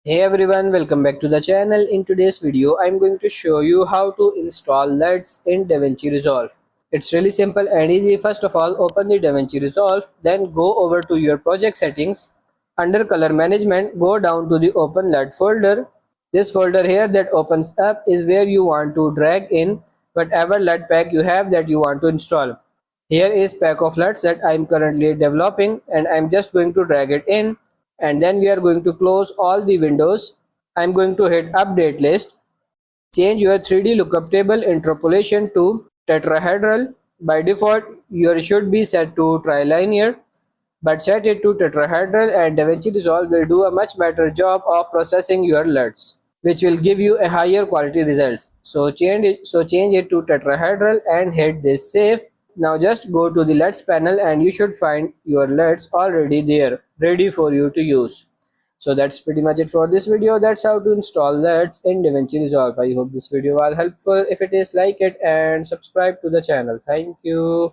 Hey everyone, welcome back to the channel. In today's video, I'm going to show you how to install Luts in Davinci Resolve. It's really simple and easy. First of all, open the Davinci Resolve, then go over to your project settings. Under color management, go down to the open LUT folder. This folder here that opens up is where you want to drag in whatever LUT pack you have that you want to install. Here is pack of LUTs that I'm currently developing and I'm just going to drag it in, and then we are going to close all the windows. I'm going to hit update list. Change your 3D lookup table interpolation to tetrahedral. By default, yours should be set to trilinear, but set it to tetrahedral and DaVinci Resolve will do a much better job of processing your LUTs, which will give you a higher quality results. So change it to tetrahedral and hit this save. Now just go to the LUTs panel and you should find your LUTs already there, ready for you to use. So that's pretty much it for this video. That's how to install LUTs in DaVinci Resolve. I hope this video was helpful. If it is, like it and subscribe to the channel. Thank you.